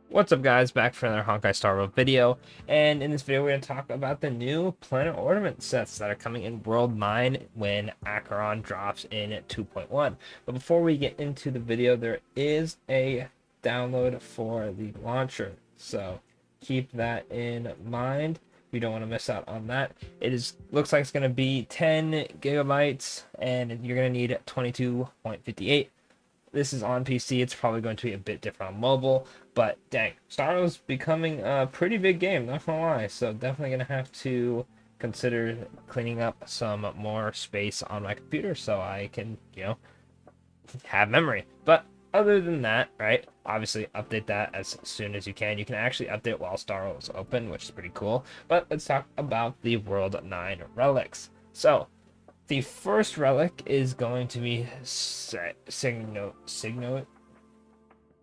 What's up guys, back for another Honkai Star Rail video, and in this video we're going to talk about the new Planar Ornament sets that are coming in World 9 when Acheron drops in 2.1. But before we get into the video, there is a download for the launcher, so keep that in mind. You don't want to miss out on that. Looks like it's going to be 10 gigabytes, and you're going to need 22.58. This is on PC. It's probably going to be a bit different on mobile, but dang, Star Wars becoming a pretty big game, not gonna lie. So definitely gonna have to consider cleaning up some more space on my computer so I can, have memory. But other than that, right? Obviously, update that as soon as you can. You can actually update while Star Wars is open, which is pretty cool. But let's talk about the World 9 relics. So the first relic is going to be Signo.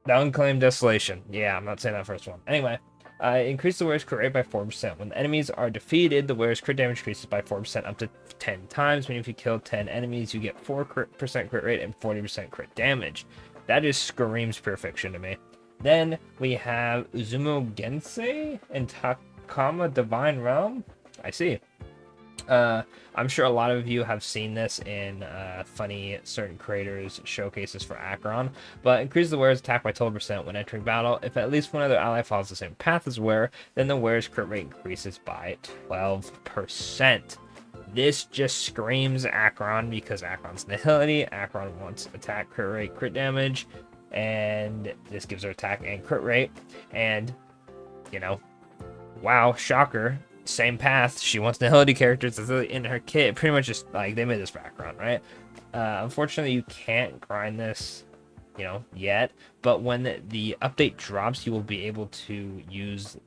The Unclaimed Desolation. Yeah, I'm not saying that first one. Anyway, increase the wearer's crit rate by 4%. When the enemies are defeated, the wearer's crit damage increases by 4% up to 10 times. Meaning if you kill 10 enemies, you get 4% crit rate and 40% crit damage. That just screams perfection to me. Then we have Uzumo Gensei and Takama Divine Realm. I see. I'm sure a lot of you have seen this in funny certain creators showcases for Acheron, but increases the wearer's attack by 12% when entering battle. If at least one other ally follows the same path as wearer, then the wearer's crit rate increases by 12%. This just screams Acheron because Acheron's nihility. Acheron wants attack, crit rate, crit damage, and this gives her attack and crit rate. And, wow, shocker, same path. She wants nihility characters in her kit. Pretty much just like they made this background, right? Unfortunately, you can't grind this, yet. But when the update drops, you will be able to use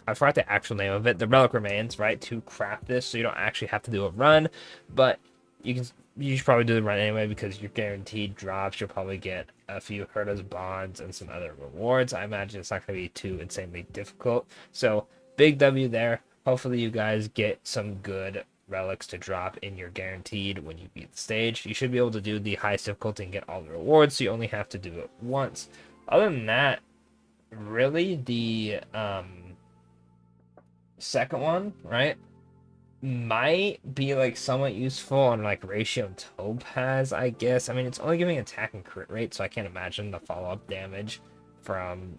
I forgot the actual name of it, the Relic Remains, right, to craft this, so you don't actually have to do a run, but you should probably do the run anyway because you're guaranteed drops. You'll probably get a few Herta's bonds and some other rewards. I imagine it's not going to be too insanely difficult. So big W there. Hopefully you guys get some good relics to drop in your guaranteed when you beat the stage. You should be able to do the highest difficulty and get all the rewards, so you only have to do it once. Other than that, really the second one, right, might be like somewhat useful on like Ratio and Topaz, I guess. I mean, it's only giving attack and crit rate, so I can't imagine the follow-up damage from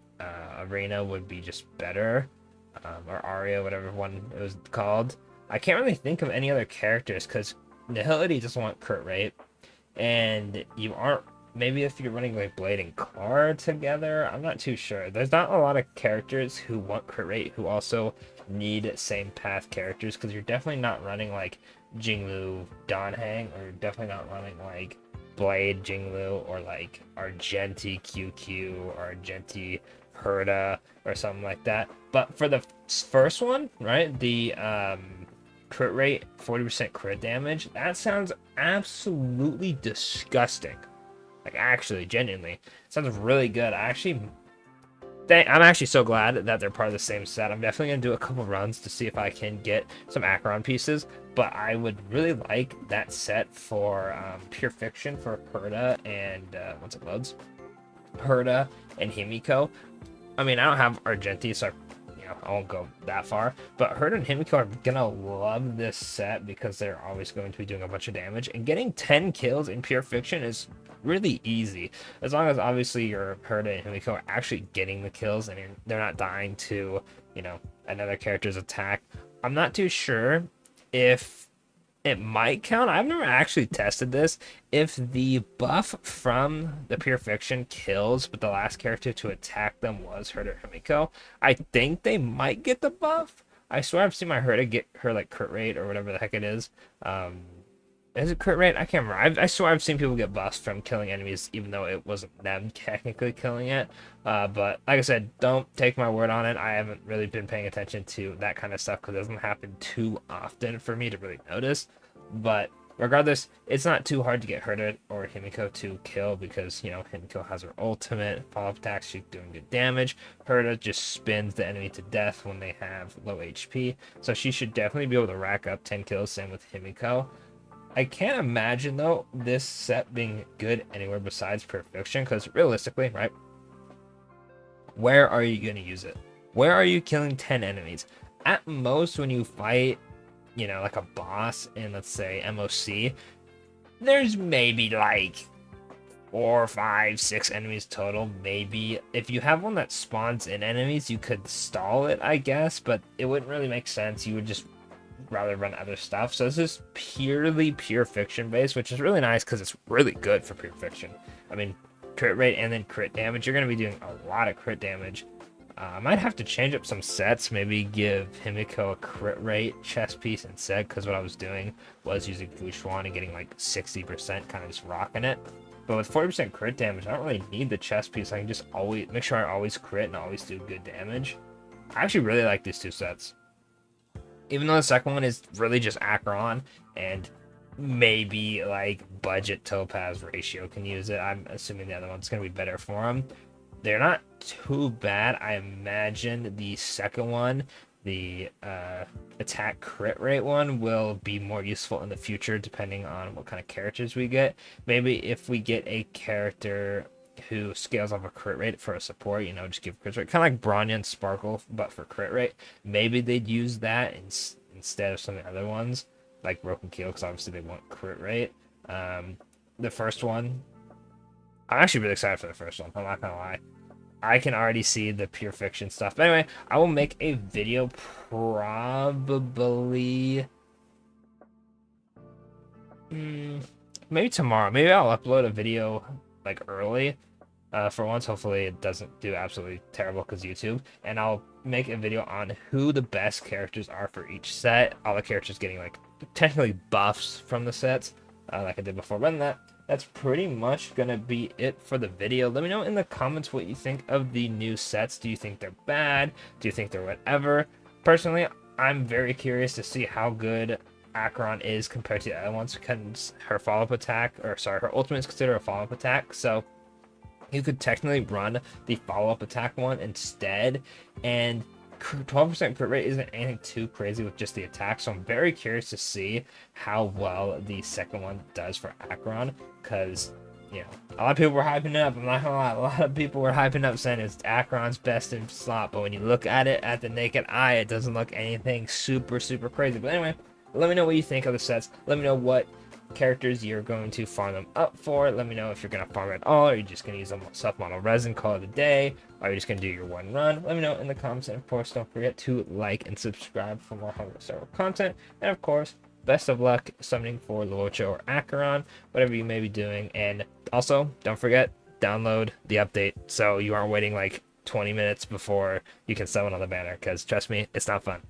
Arena would be just better, or Aria, whatever one it was called. I can't really think of any other characters because Nihility doesn't want crit rate, and you aren't. Maybe if you're running like Blade and Car together, I'm not too sure. There's not a lot of characters who want crit rate who also need same path characters, because you're definitely not running like Jinglu Donhang, or you're definitely not running like Blade Jinglu, or like Argenti QQ or Argenti Herda or something like that. But for the first one, right, the crit rate 40% crit damage, that sounds absolutely disgusting. Like, actually, genuinely, it sounds really good. I'm actually so glad that they're part of the same set. I'm definitely going to do a couple runs to see if I can get some Acheron pieces, but I would really like that set for Pure Fiction for Herda and, once it loads, Herda and Himiko. I mean, I don't have Argenti, so I won't go that far, but Herda and Himiko are gonna love this set because they're always going to be doing a bunch of damage, and getting 10 kills in Pure Fiction is really easy, as long as obviously your Herda and Himiko are actually getting the kills and they're not dying to, another character's attack. I'm not too sure if it might count. I've never actually tested this. If the buff from the Pure Fiction kills, but the last character to attack them was Herda or Himiko, I think they might get the buff. I swear I've seen my Herda get her like crit rate or whatever the heck it is. Is it crit rate? I can't remember. I swear I've seen people get buffs from killing enemies, even though it wasn't them technically killing it. But like I said, don't take my word on it. I haven't really been paying attention to that kind of stuff because it doesn't happen too often for me to really notice. But regardless, it's not too hard to get Herda or Himiko to kill because, Himiko has her ultimate. Follow-up attack, she's doing good damage. Herda just spins the enemy to death when they have low HP. So she should definitely be able to rack up 10 kills, same with Himiko. I can't imagine, though, this set being good anywhere besides Perfection, because realistically, right, where are you going to use it? Where are you killing 10 enemies? At most, when you fight, you know, like a boss in, let's say, MOC, there's maybe like 4, 5, 6 enemies total. Maybe if you have one that spawns in enemies, you could stall it, I guess, but it wouldn't really make sense. You would just rather run other stuff. So this is purely pure fiction based, which is really nice because it's really good for pure fiction. I mean, crit rate and then crit damage. You're going to be doing a lot of crit damage. I might have to change up some sets, maybe give Himiko a crit rate chest piece instead, because what I was doing was using Fushuan and getting like 60%, kind of just rocking it. But with 40% crit damage, I don't really need the chest piece. I can just always make sure I always crit and always do good damage. I actually really like these two sets. Even though the second one is really just Acheron and maybe like budget Topaz ratio can use it. I'm assuming the other one's going to be better for them. They're not too bad. I imagine the second one, the attack crit rate one, will be more useful in the future depending on what kind of characters we get. Maybe if we get a character who scales off a crit rate for a support, you know, just give crit rate, kind of like Bronya and Sparkle, but for crit rate. Maybe they'd use that instead of some of the other ones, like Broken Keel, because obviously they want crit rate. The first one, I'm actually really excited for the first one. I'm not gonna lie. I can already see the pure fiction stuff. But anyway, I will make a video probably maybe tomorrow. Maybe I'll upload a video like early for once. Hopefully it doesn't do absolutely terrible because YouTube. And I'll make a video on who the best characters are for each set. All the characters getting like technically buffs from the sets like I did before. But that's pretty much gonna be it for the video. Let me know in the comments what you think of the new sets. Do you think they're bad? Do you think they're whatever? Personally, I'm very curious to see how good Acheron is compared to the other ones, because her follow-up attack, or sorry, her ultimate is considered a follow-up attack, so you could technically run the follow-up attack one instead, and 12% crit rate isn't anything too crazy with just the attack, so I'm very curious to see how well the second one does for Acheron, because, you know, a lot of people were hyping it up. I'm not gonna lie, a lot of people were hyping up saying it's Acheron's best in slot, but when you look at it at the naked eye, it doesn't look anything super crazy. But anyway, let me know what you think of the sets. Let me know what characters you're going to farm them up for. Let me know if you're going to farm at all, or you're just going to use a self-model resin, call it a day, or you're just going to do your one run. Let me know in the comments, and of course, don't forget to like and subscribe for more Hungry Star content. And of course, best of luck summoning for Luocha or Acheron, whatever you may be doing. And also, don't forget, download the update so you aren't waiting like 20 minutes before you can summon on the banner, because trust me, it's not fun.